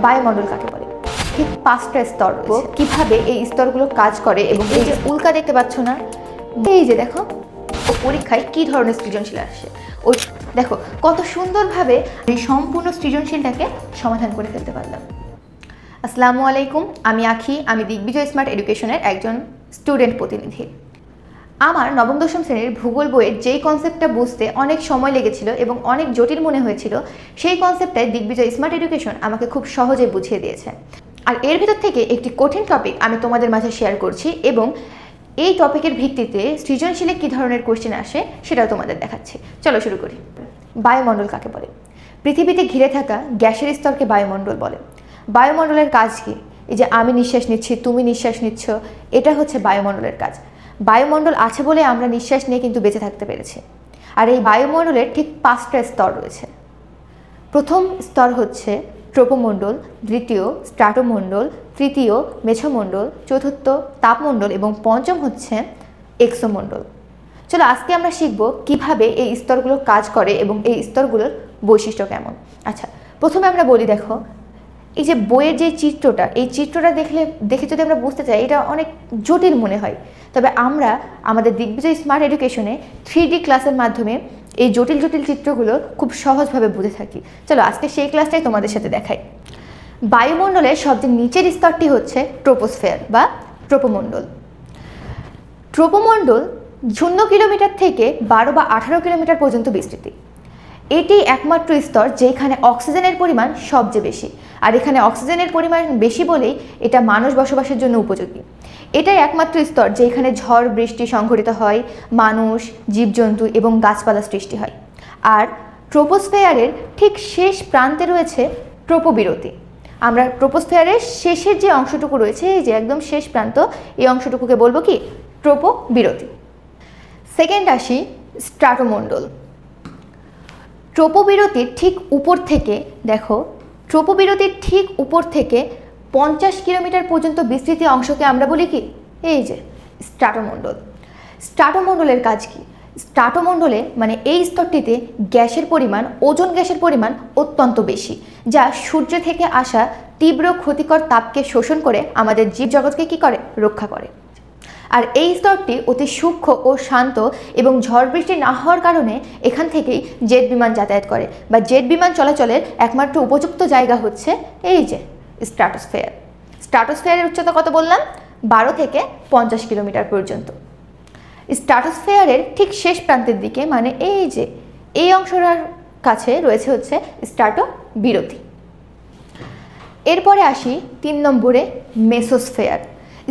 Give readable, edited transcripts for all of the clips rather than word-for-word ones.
বায়ুমণ্ডল কাকে বলে? ঠিক 5টা স্তর রয়েছে। কিভাবে এই স্তরগুলো কাজ করে এবং এই যে উল্কা দেখতে পাচ্ছ না, এই যে দেখো পরীক্ষায় কি ধরনের সৃজনশীল আসে, ওই দেখো কত সুন্দরভাবে এই সম্পূর্ণ সৃজনশীলটাকে সমাধান করে ফেলতে পারলাম। আসসালামু আলাইকুম, আমি আখি, আমি দিগ্বিজয় স্মার্ট এডুকেশনের একজন স্টুডেন্ট প্রতিনিধি। আমার নবম দশম শ্রেণীর ভূগোল বইয়ের যেই কনসেপ্টটা বুঝতে অনেক সময় লেগেছিল এবং অনেক জটিল মনে হয়েছিল, সেই কনসেপ্টটাই দিগ্বিজয় স্মার্ট এডুকেশন আমাকে খুব সহজে বুঝিয়ে দিয়েছে। আর এর ভিতর থেকে একটি কঠিন টপিক আমি তোমাদের মাঝে শেয়ার করছি এবং এই টপিকের ভিত্তিতে সৃজনশীলে কী ধরনের কোশ্চেন আসে সেটাও তোমাদের দেখাচ্ছি। চলো শুরু করি। বায়ুমণ্ডল কাকে বলে? পৃথিবীতে ঘিরে থাকা গ্যাসের স্তরকে বায়ুমণ্ডল বলে। বায়ুমণ্ডলের কাজ কি? এই যে আমি নিঃশ্বাস নিচ্ছি, তুমি নিঃশ্বাস নিচ্ছ, এটা হচ্ছে বায়ুমণ্ডলের কাজ। বায়ুমণ্ডল আছে বলে আমরা নিঃশ্বাস নিয়ে কিন্তু বেঁচে থাকতে পেরেছি। আর এই বায়ুমণ্ডলের ঠিক 5টা স্তর রয়েছে। প্রথম স্তর হচ্ছে ট্রোপোমণ্ডল, দ্বিতীয় স্ট্র্যাটোমণ্ডল, তৃতীয় মেছোমণ্ডল, চতুর্থ তাপমণ্ডল এবং পঞ্চম হচ্ছে এক্সোমণ্ডল। চলো আজকে আমরা শিখব কিভাবে এই স্তরগুলো কাজ করে এবং এই স্তরগুলোর বৈশিষ্ট্য কেমন। আচ্ছা, প্রথমে আমরা বলি, দেখো এই যে বইয়ের যে চিত্রটা, এই চিত্রটা দেখে যদি আমরা বুঝতে চাই, এটা অনেক জটিল মনে হয়। তবে আমরা আমাদের দিগ্বিজয় স্মার্ট এডুকেশনে 3D ক্লাসের মাধ্যমে এই জটিল জটিল চিত্রগুলো খুব সহজভাবে বুঝে থাকি। চলো আজকে সেই ক্লাসটাই তোমাদের সাথে দেখাই। বায়ুমণ্ডলের সবচেয়ে নিচের স্তরটি হচ্ছে ট্রোপোস্ফিয়ার বা ট্রোপোমণ্ডল। ট্রোপোমণ্ডল 0 কিলোমিটার থেকে 12 বা 18 কিলোমিটার পর্যন্ত বিস্তৃতি। এটি একমাত্র স্তর যেখানে অক্সিজেনের পরিমাণ সবচেয়ে বেশি। আর এখানে অক্সিজেনের পরিমাণ বেশি বলেই এটা মানুষ বসবাসের জন্য উপযোগী। এটাই একমাত্র স্তর যেখানে ঝড় বৃষ্টি সংঘটিত হয়, মানুষ, জীবজন্তু এবং গাছপালা সৃষ্টি হয়। আর ট্রোপোস্ফিয়ারের ঠিক শেষ প্রান্তে রয়েছে ট্রোপোবিরতি। আমরা ট্রোপোস্ফিয়ারের শেষের যে অংশটুকু রয়েছে, এই যে একদম শেষ প্রান্ত, এই অংশটুকুকে বলবো কি? ট্রোপোবিরতি। সেকেন্ড আসি স্ট্র্যাটোমণ্ডল। ট্রোপোবিরতির ঠিক উপর থেকে দেখো, ট্রোপোবিরতির ঠিক উপর থেকে 50 কিলোমিটার পর্যন্ত বিস্তৃতি অংশকে আমরা বলি কি? এই যে স্ট্র্যাটোমণ্ডল। স্ট্র্যাটোমণ্ডলের কাজ কি? স্ট্র্যাটোমণ্ডলে মানে এই স্তরটিতে গ্যাসের পরিমাণ, ওজোন গ্যাসের পরিমাণ অত্যন্ত বেশি, যা সূর্য থেকে আসা তীব্র ক্ষতিকর তাপকে শোষণ করে আমাদের জীবজগৎকে কি করে? রক্ষা করে। আর এই স্তরটি অতি সূক্ষ্ম ও শান্ত এবং ঝড় বৃষ্টি না হওয়ার কারণে এখান থেকেই জেট বিমান যাতায়াত করে বা জেট বিমান চলাচলের একমাত্র উপযুক্ত জায়গা হচ্ছে এই যে স্ট্র্যাটোস্ফিয়ার। স্ট্র্যাটোস্ফিয়ারের উচ্চতা কত বললাম? 12 থেকে 50 কিলোমিটার পর্যন্ত। স্ট্র্যাটোস্ফিয়ারের ঠিক শেষ প্রান্তের দিকে মানে এই যে এই অংশটার কাছে রয়েছে হচ্ছে স্ট্র্যাটোবিরতি। এরপরে আসি 3 নম্বরে মেসোস্ফিয়ার।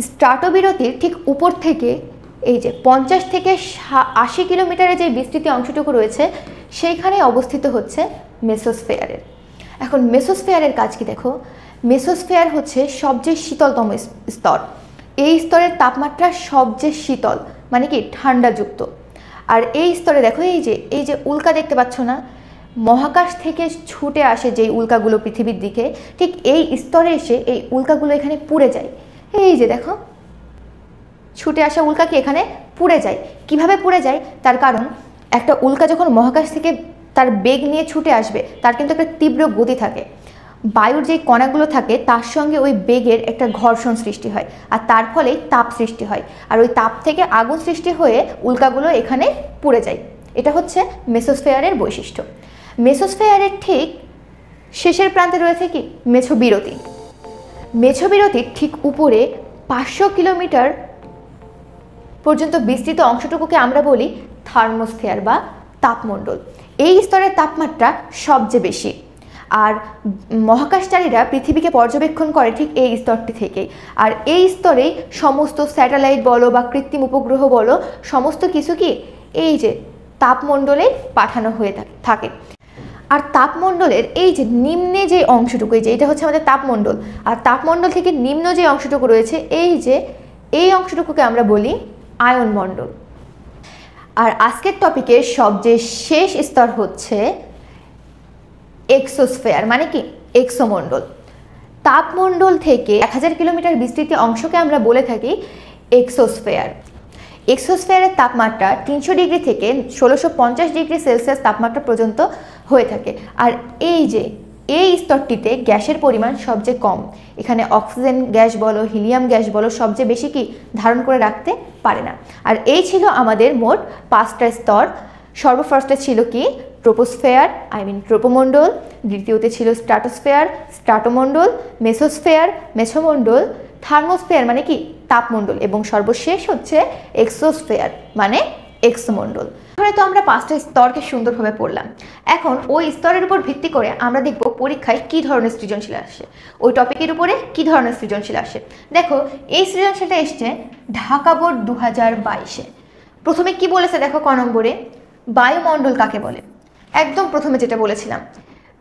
স্ট্র্যাটোবিরতির ঠিক উপর থেকে এই যে 50 থেকে 80 কিলোমিটারের যে বিস্তৃতি অংশটুকু রয়েছে, সেইখানে অবস্থিত হচ্ছে মেসোস্ফিয়ারের। এখন মেসোস্ফিয়ারের কাজ কি দেখো? মেসোস্ফিয়ার হচ্ছে সবচেয়ে শীতলতম স্তর। এই স্তরের তাপমাত্রা সবচেয়ে শীতল, মানে কি ঠান্ডাযুক্ত। আর এই স্তরে দেখো এই যে উল্কা দেখতে পাচ্ছ না, মহাকাশ থেকে ছুটে আসে যেই উল্কাগুলো পৃথিবীর দিকে, ঠিক এই স্তরে এসে এই উল্কাগুলো এখানে পুড়ে যায়। এই যে দেখো ছুটে আসা উল্কা কি এখানে পুড়ে যায়। কিভাবে পুড়ে যায়? তার কারণ একটা উল্কা যখন মহাকাশ থেকে তার বেগ নিয়ে ছুটে আসবে, তার কিন্তু একটা তীব্র গতি থাকে। বায়ুর যে কণাগুলো থাকে তার সঙ্গে ওই বেগের একটা ঘর্ষণ সৃষ্টি হয়, আর তার ফলে তাপ সৃষ্টি হয়। আর ওই তাপ থেকে আগুন সৃষ্টি হয়ে উল্কাগুলো এখানে পুড়ে যায়। এটা হচ্ছে মেসোস্ফিয়ারের বৈশিষ্ট্য। মেসোস্ফিয়ারের ঠিক শেষের প্রান্তে রয়েছে কি? মেছোবিরতি। মেছোবিরতির ঠিক উপরে 500 কিলোমিটার পর্যন্ত বিস্তৃত অংশটুকুকে আমরা বলি থার্মোস্ফিয়ার বা তাপমণ্ডল। এই স্তরের তাপমাত্রা সবচেয়ে বেশি। আর মহাকাশচারীরা পৃথিবীকে পর্যবেক্ষণ করে ঠিক এই স্তরটি থেকেই। আর এই স্তরেই সমস্ত স্যাটেলাইট বলো বা কৃত্রিম উপগ্রহ বলো, সমস্ত কিছু কি এই যে তাপমণ্ডলে পাঠানো হয়ে থাকে। আর তাপমণ্ডলের এই যে নিম্নে যে অংশটুকু, এই যে এটা হচ্ছে আমাদের তাপমণ্ডল, আর তাপমণ্ডল থেকে নিম্ন যে অংশটুকু রয়েছে, এই যে এই অংশটুকুকে আমরা বলি আয়নমণ্ডল। আর আজকের টপিকের সবচেয়ে শেষ স্তর হচ্ছে এক্সোস্ফিয়ার, মানে কি এক্সোমণ্ডল। তাপমণ্ডল থেকে 1000 কিলোমিটার বিস্তৃত অংশকে আমরা বলে থাকি এক্সোস্ফিয়ার। এক্সোস্ফিয়ারের তাপমাত্রা 300 ডিগ্রি থেকে 1650 ডিগ্রি সেলসিয়াস তাপমাত্রা পর্যন্ত হয়ে থাকে। আর এই যে এই স্তরটিতে গ্যাসের পরিমাণ সবচেয়ে কম। এখানে অক্সিজেন গ্যাস বলো, হিলিয়াম গ্যাস বলো, সবচেয়ে বেশি কি ধারণ করে রাখতে পারে না। আর এই ছিল আমাদের মোট 5টা স্তর। সর্বফার্স্টে ছিল কি ট্রোপোস্ফেয়ার, ট্রোপোমণ্ডল, দ্বিতীয়তে ছিল স্ট্র্যাটোস্ফেয়ার, স্ট্র্যাটোমণ্ডল, মেসোস্ফেয়ার, মেসোমণ্ডল, থার্মোস্ফেয়ার মানে কি তাপমণ্ডল, এবং সর্বশেষ হচ্ছে এক্সোস্ফেয়ার মানে এক্সোমণ্ডল। তো আমরা 5টা স্তরকে সুন্দরভাবে পড়লাম। এখন ওই স্তরের উপর ভিত্তি করে আমরা দেখব পরীক্ষায় কি ধরনের সৃজনশীল আসে, ওই টপিকের উপরে কি ধরনের সৃজনশীল আসে। দেখো এই সৃজনশীলটা এসছে ঢাকা বোর্ড 2022-এ। প্রথমে কি বলেছে দেখো ক নম্বরে, বায়ুমণ্ডল কাকে বলে। একদম প্রথমে যেটা বলেছিলাম,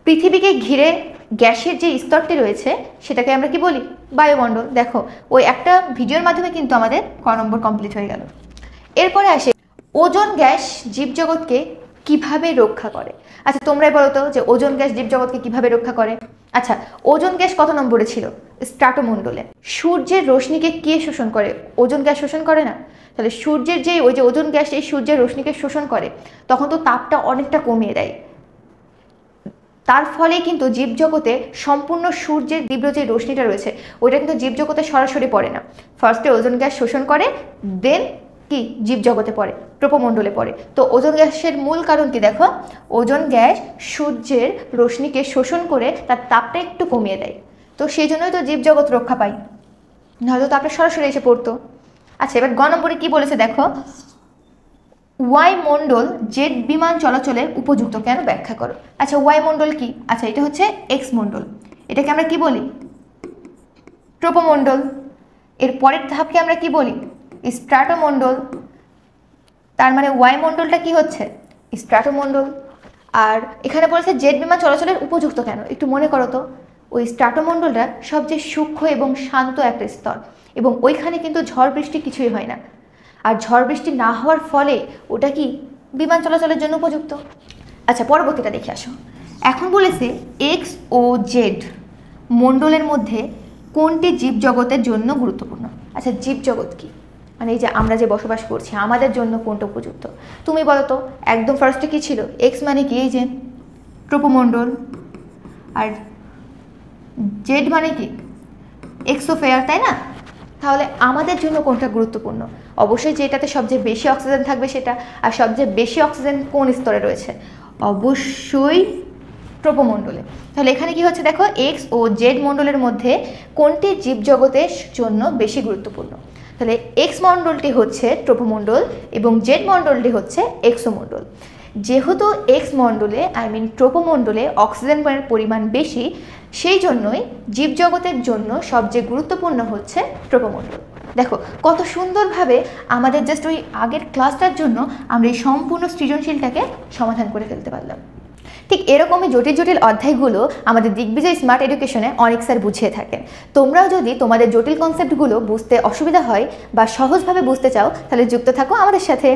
পৃথিবীকে ঘিরে গ্যাসের যে স্তরটি রয়েছে সেটাকে আমরা কি বলি, বায়ুমণ্ডল। দেখো ওই একটা ভিডিওর মাধ্যমে কিন্তু আমাদের ক নম্বর কমপ্লিট হয়ে গেল। এরপরে আসে ওজোন গ্যাস জীবজগৎকে কিভাবে রক্ষা করে। আচ্ছা তোমরাই বলো তো যে ওজোন গ্যাস জীবজগৎকে কিভাবে রক্ষা করে। আচ্ছা ওজোন গ্যাস কত নম্বরে ছিল, স্ট্র্যাটোমণ্ডলে। সূর্যের রশ্মিকে কে শোষণ করে, ওজোন গ্যাস শোষণ করে না। তাহলে সূর্যের যে ওই যে ওজোন গ্যাস এই সূর্যের রশ্মিকে শোষণ করে, তখন তো তাপটা অনেকটা কমিয়ে দেয়। তার ফলে কিন্তু জীবজগতে সম্পূর্ণ সূর্যের তীব্র যে রশ্মিটা রয়েছে ওইটা কিন্তু জীবজগতে সরাসরি পড়ে না। ফার্স্টে ওজোন গ্যাস শোষণ করে, দেন কি জীবজগতে পড়ে, ট্রোপোমণ্ডলে পড়ে। তো ওজোন গ্যাসের মূল কারণ কি দেখো, ওজোন গ্যাস সূর্যের রশ্মিকে শোষণ করে তার তাপটা একটু কমিয়ে দেয়। তো সেই জন্যই তো জীবজগৎ রক্ষা পায়, নাহলে তো তাপটা সরাসরি এসে পড়তো। আচ্ছা এবার গ নম্বরে কি বলেছে দেখো, ওয়াই মণ্ডল জেট বিমান চলাচলের উপযুক্ত কেন ব্যাখ্যা করো। আচ্ছা ওয়াই মণ্ডল কি, আচ্ছা এটা হচ্ছে এক্স মণ্ডল, এটাকে আমরা কি বলি, ট্রোপোমণ্ডল। এর পরের ধাপকে আমরা কি বলি, স্ট্র্যাটোমণ্ডল। তার মানে ওয়াই মণ্ডলটা কি হচ্ছে, স্ট্র্যাটোমণ্ডল। আর এখানে বলেছে জেট বিমান চলাচলের উপযুক্ত কেন, একটু মনে করো তো, ওই স্ট্র্যাটোমণ্ডলটা সবচেয়ে সূক্ষ্ম এবং শান্ত একটা স্তর, এবং ওইখানে কিন্তু ঝড় বৃষ্টি কিছুই হয় না। আর ঝড় বৃষ্টি না হওয়ার ফলে ওটা কি বিমান চলাচলের জন্য উপযুক্ত। আচ্ছা পরবর্তীটা দেখে আসো। এখন বলেছে এক্স ও জেড মণ্ডলের মধ্যে কোনটি জীবজগতের জন্য গুরুত্বপূর্ণ। আচ্ছা জীবজগৎ কি, মানে এই যে আমরা যে বসবাস করছি আমাদের জন্য কোনটা উপযুক্ত, তুমি বলো তো। একদম ফার্স্টে কি ছিল, এক্স মানে কি, এই যে ট্রোপোমণ্ডল, আর জেড মানে কি এক্সোস্ফিয়ার, তাই না। তাহলে আমাদের জন্য কোনটা গুরুত্বপূর্ণ, অবশ্যই যেটাতে সবচেয়ে বেশি অক্সিজেন থাকবে সেটা। আর সবচেয়ে বেশি অক্সিজেন কোন স্তরে রয়েছে, অবশ্যই ট্রোপোমণ্ডলে। তাহলে এখানে কি হচ্ছে দেখো, এক্স ও জেড মণ্ডলের মধ্যে কোনটি জীবজগতের জন্য বেশি গুরুত্বপূর্ণ। তাহলে এক্স মণ্ডলটি হচ্ছে ট্রোপোমণ্ডল এবং জেড মণ্ডলটি হচ্ছে এক্সোমণ্ডল। যেহেতু এক্স মণ্ডলে ট্রোপোমণ্ডলে অক্সিজেনের পরিমাণ বেশি, সেই জন্যই জীবজগতের জন্য সবচেয়ে গুরুত্বপূর্ণ হচ্ছে ট্রোপোমণ্ডল। দেখো কত সুন্দরভাবে আমাদের জাস্ট ওই আগের ক্লাসটার জন্য আমরা এই সম্পূর্ণ সৃজনশীলটাকে সমাধান করে ফেলতে পারলাম। ঠিক এরকমই জটিল জটিল অধ্যায়গুলো আমাদের দিগ্বিজয় স্মার্ট এডুকেশনে অনেক স্যার বুঝিয়ে থাকেন। তোমরাও যদি তোমাদের জটিল কনসেপ্টগুলো বুঝতে অসুবিধা হয় বা সহজভাবে বুঝতে চাও, তাহলে যুক্ত থাকো আমাদের সাথে।